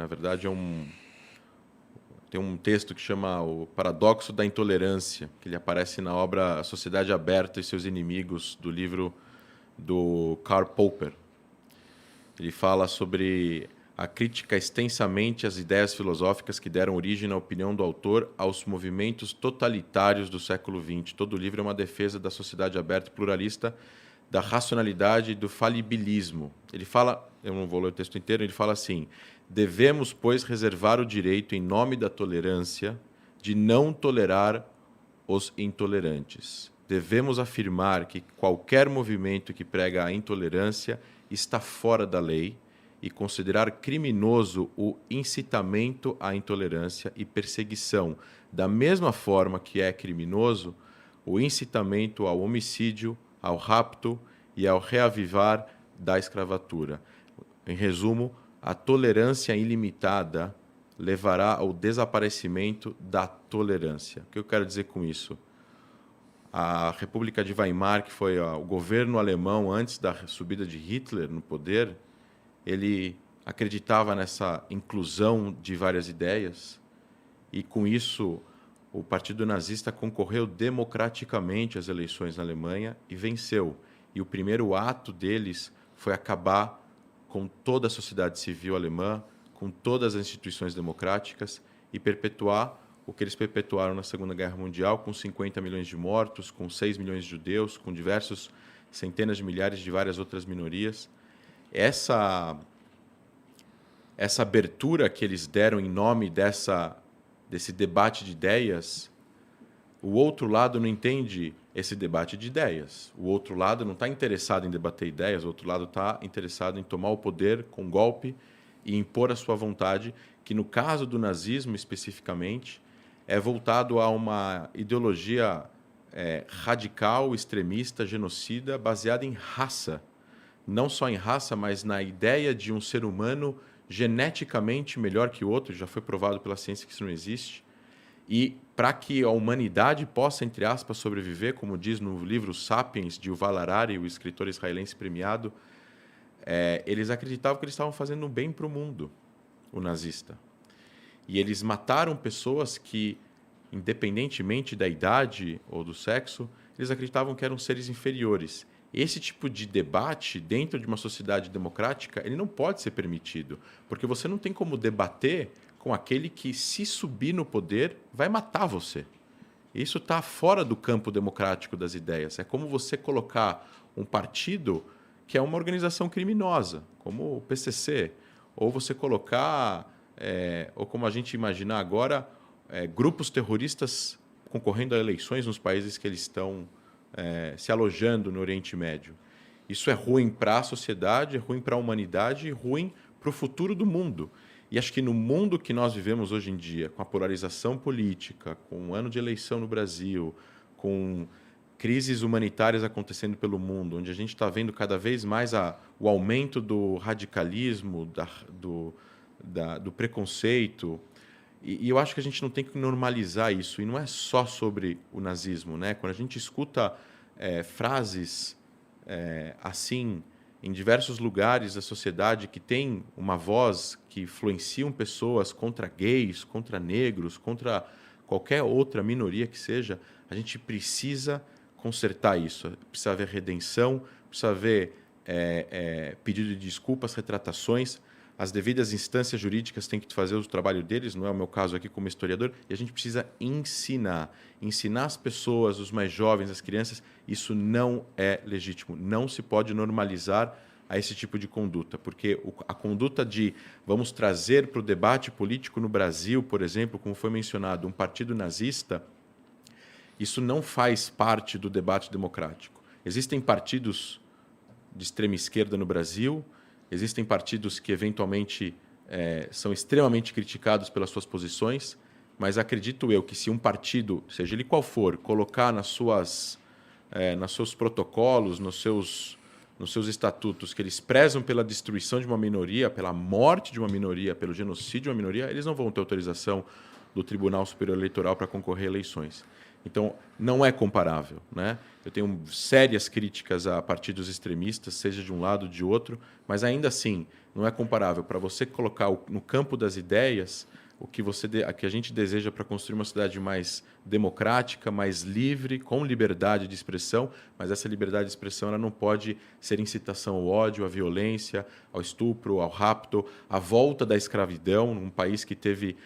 Na verdade, tem um texto que chama O Paradoxo da Intolerância, que ele aparece na obra A Sociedade Aberta e Seus Inimigos, do livro do Karl Popper. Ele fala sobre a crítica extensamente às ideias filosóficas que deram origem, na opinião do autor, aos movimentos totalitários do século XX. Todo o livro é uma defesa da sociedade aberta e pluralista, da racionalidade e do falibilismo. Ele fala, eu não vou ler o texto inteiro, ele fala assim: devemos, pois, reservar o direito, em nome da tolerância, de não tolerar os intolerantes. Devemos afirmar que qualquer movimento que prega a intolerância está fora da lei e considerar criminoso o incitamento à intolerância e perseguição, da mesma forma que é criminoso o incitamento ao homicídio, ao rapto e ao reavivar da escravatura. Em resumo, a tolerância ilimitada levará ao desaparecimento da tolerância. O que eu quero dizer com isso? A República de Weimar, que foi o governo alemão antes da subida de Hitler no poder, ele acreditava nessa inclusão de várias ideias e, com isso, o Partido Nazista concorreu democraticamente às eleições na Alemanha e venceu. E o primeiro ato deles foi acabar com toda a sociedade civil alemã, com todas as instituições democráticas e perpetuar o que eles perpetuaram na Segunda Guerra Mundial, com 50 milhões de mortos, com 6 milhões de judeus, com diversos centenas de milhares de várias outras minorias. Essa abertura que eles deram em nome desse debate de ideias, o outro lado não entende esse debate de ideias. O outro lado não está interessado em debater ideias, o outro lado está interessado em tomar o poder com golpe e impor a sua vontade, que no caso do nazismo especificamente, é voltado a uma ideologia radical, extremista, genocida, baseada em raça. Não só em raça, mas na ideia de um ser humano geneticamente melhor que o outro. Já foi provado pela ciência que isso não existe. E para que a humanidade possa, entre aspas, sobreviver, como diz no livro Sapiens, de Yuval Harari, o escritor israelense premiado, eles acreditavam que eles estavam fazendo um bem para o mundo, o nazista. E eles mataram pessoas que, independentemente da idade ou do sexo, eles acreditavam que eram seres inferiores. Esse tipo de debate, dentro de uma sociedade democrática, ele não pode ser permitido, porque você não tem como debater com aquele que, se subir no poder, vai matar você. Isso está fora do campo democrático das ideias. É como você colocar um partido que é uma organização criminosa, como o PCC, ou você colocar, ou como a gente imaginar agora, grupos terroristas concorrendo a eleições nos países que eles estão se alojando no Oriente Médio. Isso é ruim para a sociedade, é ruim para a humanidade e ruim para o futuro do mundo. E acho que no mundo que nós vivemos hoje em dia, com a polarização política, com um ano de eleição no Brasil, com crises humanitárias acontecendo pelo mundo, onde a gente está vendo cada vez mais o aumento do radicalismo, do preconceito. E eu acho que a gente não tem que normalizar isso. E não é só sobre o nazismo, né? Quando a gente escuta frases assim em diversos lugares da sociedade que tem uma voz que influenciam pessoas contra gays, contra negros, contra qualquer outra minoria que seja, a gente precisa consertar isso. Precisa haver redenção, precisa haver pedido de desculpas, retratações. As devidas instâncias jurídicas têm que fazer o trabalho deles, não é o meu caso aqui como historiador, e a gente precisa ensinar as pessoas, os mais jovens, as crianças. Isso não é legítimo, não se pode normalizar a esse tipo de conduta, porque a conduta de vamos trazer para o debate político no Brasil, por exemplo, como foi mencionado, um partido nazista, isso não faz parte do debate democrático. Existem partidos de extrema esquerda no Brasil, existem partidos que, eventualmente, são extremamente criticados pelas suas posições, mas acredito eu que se um partido, seja ele qual for, colocar nos seus protocolos, nos seus estatutos, que eles prezam pela destruição de uma minoria, pela morte de uma minoria, pelo genocídio de uma minoria, eles não vão ter autorização do Tribunal Superior Eleitoral para concorrer a eleições. Então, não é comparável, né? Eu tenho sérias críticas a partidos extremistas, seja de um lado ou de outro, mas ainda assim, não é comparável. Para você colocar no campo das ideias o que que a gente deseja para construir uma sociedade mais democrática, mais livre, com liberdade de expressão, mas essa liberdade de expressão ela não pode ser incitação ao ódio, à violência, ao estupro, ao rapto, à volta da escravidão, num país que teve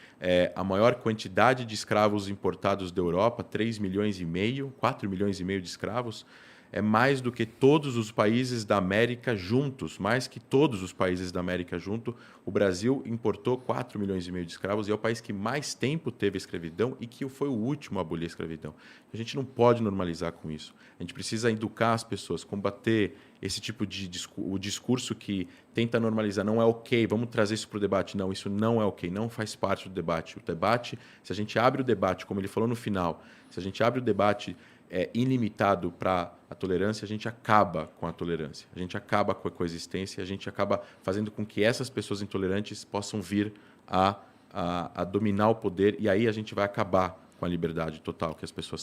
a maior quantidade de escravos importados da Europa, 3 milhões e meio, 4 milhões e meio de escravos. É mais do que todos os países da América juntos, mais que todos os países da América junto. O Brasil importou 4 milhões e meio de escravos e é o país que mais tempo teve a escravidão e que foi o último a abolir a escravidão. A gente não pode normalizar com isso. A gente precisa educar as pessoas, combater esse tipo de o discurso que tenta normalizar. Não é ok, vamos trazer isso para o debate. Não, isso não é ok, não faz parte do debate. O debate, se a gente abre o debate, como ele falou no final, se a gente abre o debate ilimitado para a tolerância, a gente acaba com a tolerância, a gente acaba com a coexistência, a gente acaba fazendo com que essas pessoas intolerantes possam vir a dominar o poder e aí a gente vai acabar com a liberdade total que as pessoas têm.